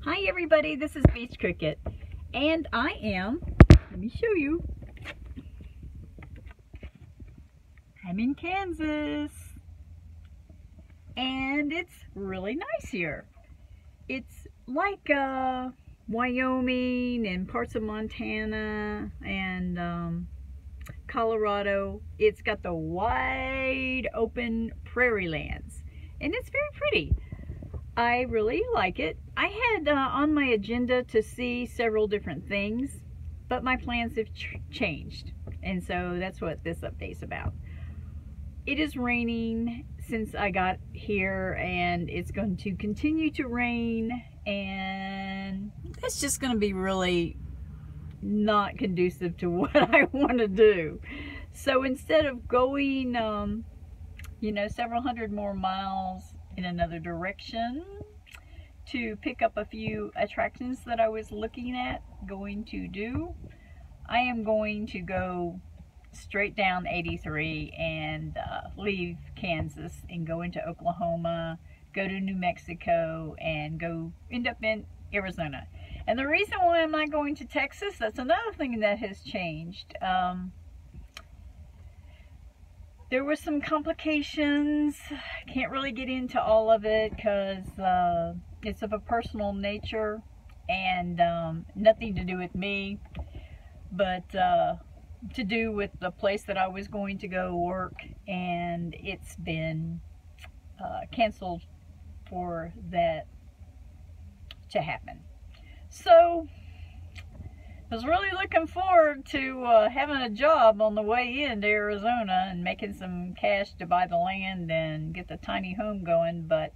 Hi everybody, this is Beachcricket, and let me show you, I'm in Kansas, and it's really nice here. It's like Wyoming and parts of Montana and Colorado. It's got the wide open prairie lands, and it's very pretty. I really like it. I had on my agenda to see several different things, but my plans have changed, and so that's what this update's about. It is raining since I got here, and it's going to continue to rain, and that's just going to be really not conducive to what I want to do. So instead of going, several hundred more miles in another direction to pick up a few attractions that I was looking at going to do, I am going to go straight down 83 and leave Kansas and go into Oklahoma, go to New Mexico, and go end up in Arizona. And the reason why I'm not going to Texas, that's another thing that has changed. There were some complications. I can't really get into all of it because it's of a personal nature and nothing to do with me, but to do with the place that I was going to go work, and it's been canceled for that to happen. So I was really looking forward to having a job on the way into Arizona and making some cash to buy the land and get the tiny home going, but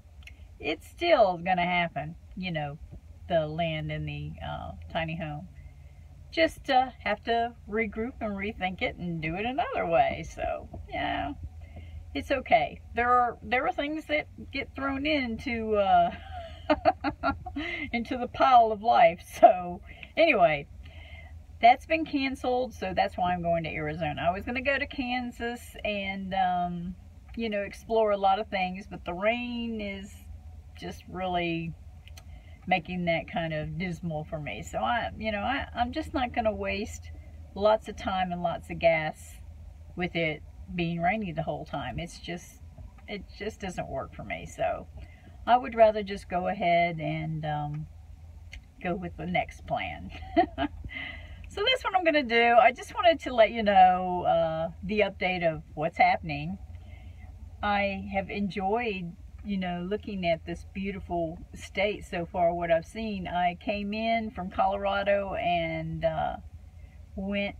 it's still going to happen, the land and the tiny home. Just have to regroup and rethink it and do it another way. So, yeah, it's okay. There are things that get thrown into into the pile of life. So, anyway, that's been canceled, so that's why I'm going to Arizona. I was going to go to Kansas and, explore a lot of things, but the rain is just really making that kind of dismal for me. So I'm just not going to waste lots of time and lots of gas with it being rainy the whole time. It just doesn't work for me. So I would rather just go ahead and go with the next plan. So that's what I'm going to do. I just wanted to let you know the update of what's happening. I have enjoyed, looking at this beautiful state so far, what I've seen. I came in from Colorado and went,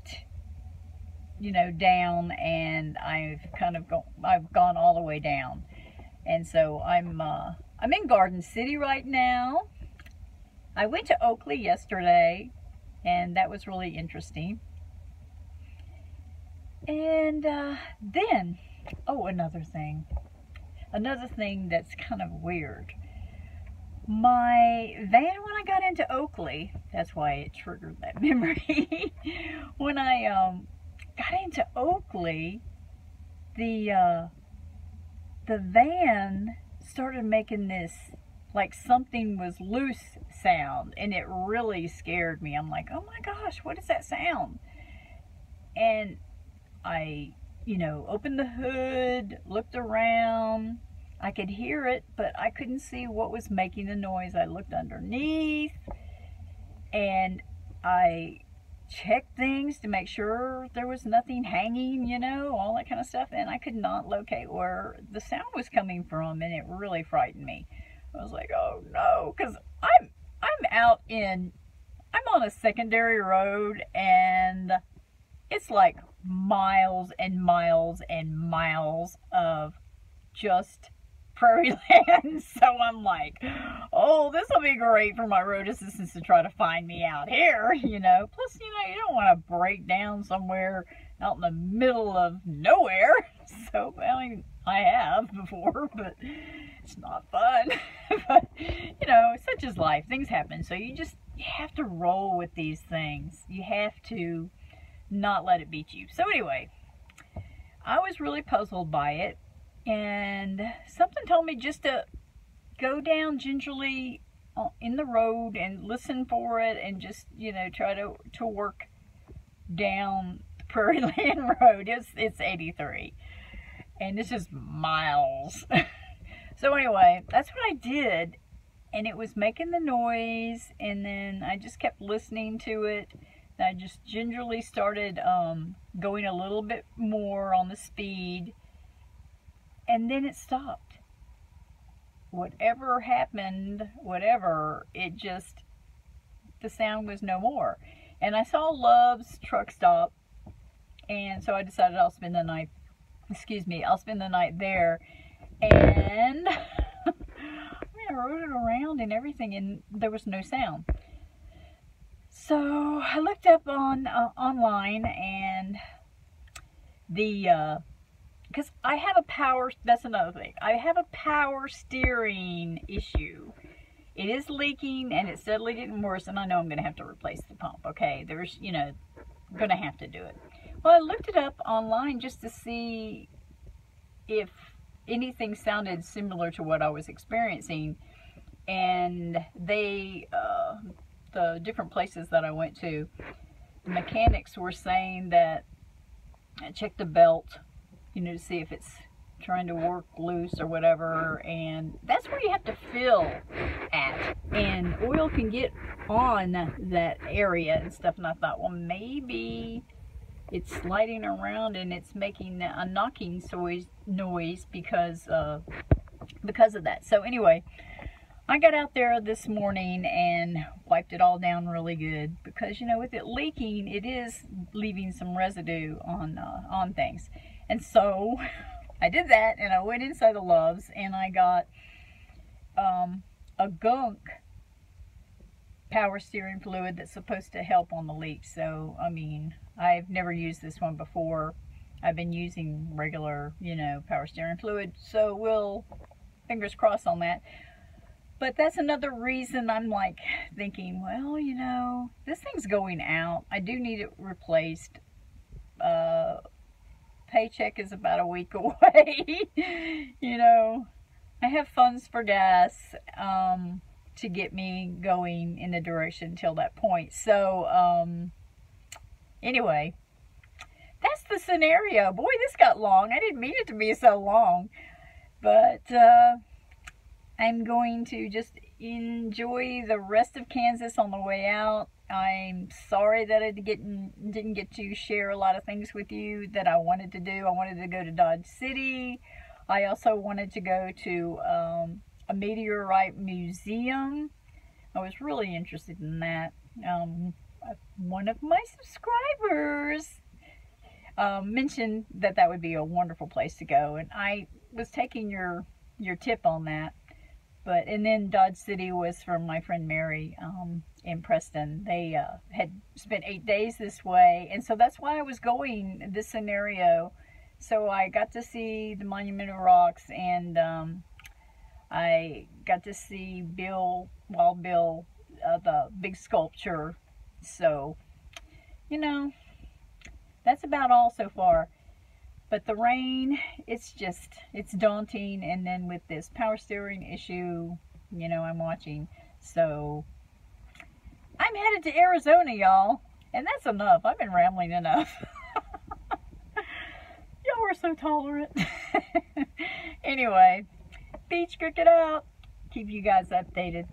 down, and I've gone all the way down. And so I'm in Garden City right now. I went to Oakley yesterday, and that was really interesting. And then, another thing that's kind of weird. My van, when I got into Oakley, that's why it triggered that memory. When I got into Oakley, the van started making this like something was loose sound, and it really scared me. I'm like, oh my gosh, what is that sound? And I opened the hood, looked around. I could hear it, but I couldn't see what was making the noise. I looked underneath, and I checked things to make sure there was nothing hanging, all that kind of stuff, and I could not locate where the sound was coming from, and it really frightened me. I was like, oh no, because I'm on a secondary road, and it's like miles and miles and miles of just prairie land. So I'm like, oh, this will be great for my road assistants to try to find me out here, Plus, you don't want to break down somewhere out in the middle of nowhere. So, I have before, but it's not fun. But, such is life. Things happen. So you have to roll with these things. You have to not let it beat you. So anyway, I was really puzzled by it, and something told me just to go down gingerly in the road and listen for it, and just, you know, try to work down the Prairie Land Road. It's 83, and it's just miles. So anyway, that's what I did, and it was making the noise, and then I just kept listening to it. And I just gingerly started going a little bit more on the speed, and then it stopped. Whatever happened, the sound was no more. And I saw Love's truck stop, and so I decided I'll spend the night there. And I rode it around and everything, and there was no sound. So I looked up online, and because I have that's another thing. I have a power steering issue. It is leaking, and it's steadily getting worse, and I know I'm going to have to replace the pump, okay? There's, you know, going to have to do it. Well, I looked it up online just to see if anything sounded similar to what I was experiencing, and the different places that I went to, the mechanics were saying that check the belt, you know, to see if it's trying to work loose or whatever, and that's where you have to fill at, and oil can get on that area and stuff. And I thought, well, maybe it's sliding around and it's making a knocking noise because of that. So anyway, I got out there this morning and wiped it all down really good, because, you know, with it leaking, it is leaving some residue on things. And so I did that, and I went inside the Love's, and I got a gunk power steering fluid that's supposed to help on the leaks. So, I mean, I've never used this one before. I've been using regular, you know, power steering fluid. So we'll, fingers crossed on that. But that's another reason I'm like thinking, well, you know, this thing's going out. I do need it replaced. Paycheck is about a week away. You know, I have funds for gas to get me going in the direction till that point. So anyway, that's the scenario. Boy, this got long. I didn't mean it to be so long, but I'm going to just enjoy the rest of Kansas on the way out. I'm sorry that I didn't get to share a lot of things with you that I wanted to do. I wanted to go to Dodge City. I also wanted to go to a meteorite museum. I was really interested in that. One of my subscribers mentioned that would be a wonderful place to go, and I was taking your tip on that. And then Dodge City was from my friend Mary in Preston. They had spent 8 days this way, and so that's why I was going this scenario. So I got to see the Monument of Rocks, and I got to see Wild Bill, the big sculpture. So, you know, that's about all so far. But the rain, it's daunting. And then with this power steering issue, you know, I'm watching. So I'm headed to Arizona, y'all. And that's enough. I've been rambling enough. Y'all are so tolerant. Anyway, Beachcricket out. Keep you guys updated.